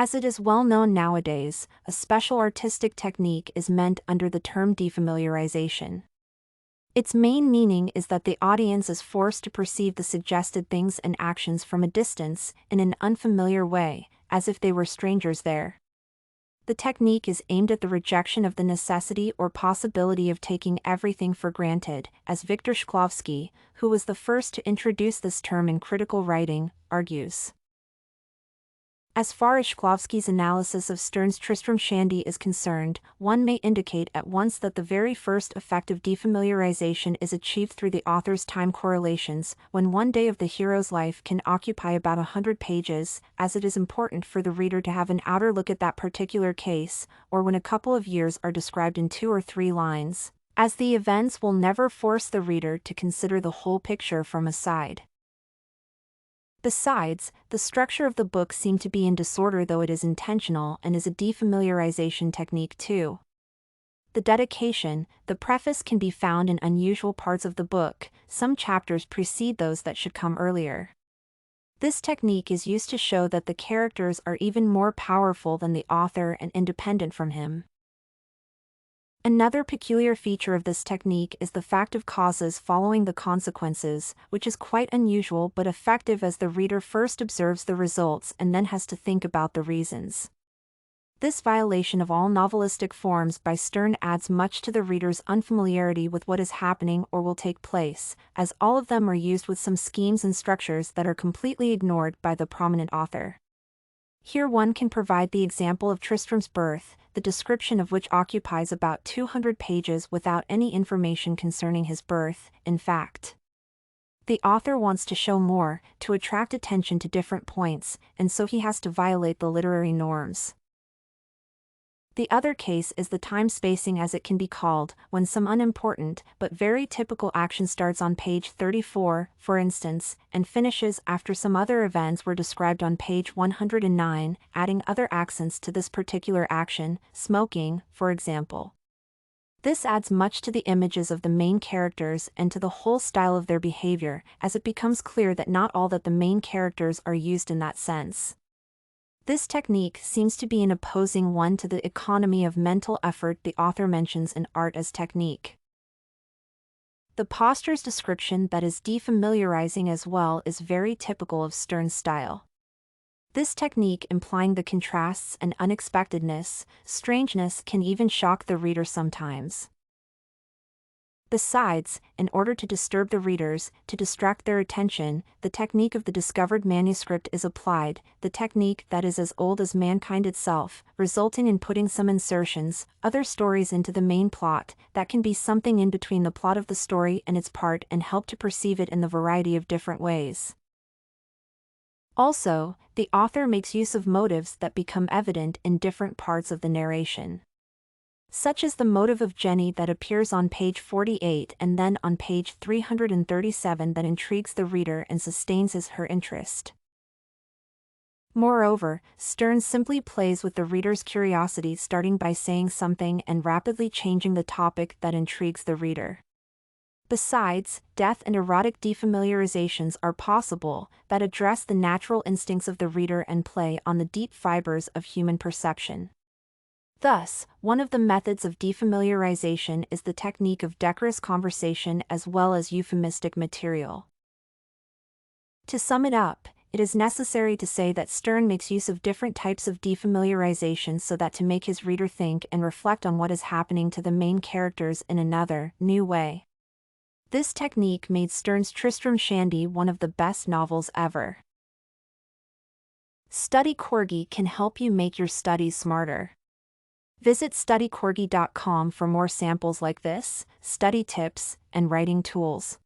As it is well known nowadays, a special artistic technique is meant under the term defamiliarization. Its main meaning is that the audience is forced to perceive the suggested things and actions from a distance, in an unfamiliar way, as if they were strangers there. The technique is aimed at the rejection of the necessity or possibility of taking everything for granted, as Viktor Shklovsky, who was the first to introduce this term in critical writing, argues. As far as Shklovsky's analysis of Sterne's Tristram Shandy is concerned, one may indicate at once that the very first effect of defamiliarization is achieved through the author's time correlations, when one day of the hero's life can occupy about 100 pages, as it is important for the reader to have an outer look at that particular case, or when a couple of years are described in 2 or 3 lines, as the events will never force the reader to consider the whole picture from a side. Besides, the structure of the book seemed to be in disorder, though it is intentional and is a defamiliarization technique too. The dedication, the preface, can be found in unusual parts of the book. Some chapters precede those that should come earlier. This technique is used to show that the characters are even more powerful than the author and independent from him. Another peculiar feature of this technique is the fact of causes following the consequences, which is quite unusual but effective, as the reader first observes the results and then has to think about the reasons. This violation of all novelistic forms by Sterne adds much to the reader's unfamiliarity with what is happening or will take place, as all of them are used with some schemes and structures that are completely ignored by the prominent author. Here one can provide the example of Tristram's birth, the description of which occupies about 200 pages without any information concerning his birth. In fact, the author wants to show more, to attract attention to different points, and so he has to violate the literary norms. The other case is the time spacing, as it can be called, when some unimportant but very typical action starts on page 34, for instance, and finishes after some other events were described on page 109, adding other accents to this particular action, smoking, for example. This adds much to the images of the main characters and to the whole style of their behavior, as it becomes clear that not all that the main characters are used in that sense. This technique seems to be an opposing one to the economy of mental effort the author mentions in Art as Technique. The posture's description that is defamiliarizing as well is very typical of Sterne's style. This technique, implying the contrasts and unexpectedness, strangeness, can even shock the reader sometimes. Besides, in order to disturb the readers, to distract their attention, the technique of the discovered manuscript is applied, the technique that is as old as mankind itself, resulting in putting some insertions, other stories into the main plot, that can be something in between the plot of the story and its part and help to perceive it in the variety of different ways. Also, the author makes use of motives that become evident in different parts of the narration. Such as the motive of Jenny that appears on page 48 and then on page 337 that intrigues the reader and sustains her interest. Moreover, Sterne simply plays with the reader's curiosity, starting by saying something and rapidly changing the topic that intrigues the reader. Besides, death and erotic defamiliarizations are possible, that address the natural instincts of the reader and play on the deep fibers of human perception. Thus, one of the methods of defamiliarization is the technique of decorous conversation as well as euphemistic material. To sum it up, it is necessary to say that Sterne makes use of different types of defamiliarization so that to make his reader think and reflect on what is happening to the main characters in another, new way. This technique made Sterne's Tristram Shandy one of the best novels ever. Study Corgi can help you make your studies smarter. Visit studycorgi.com for more samples like this, study tips, and writing tools.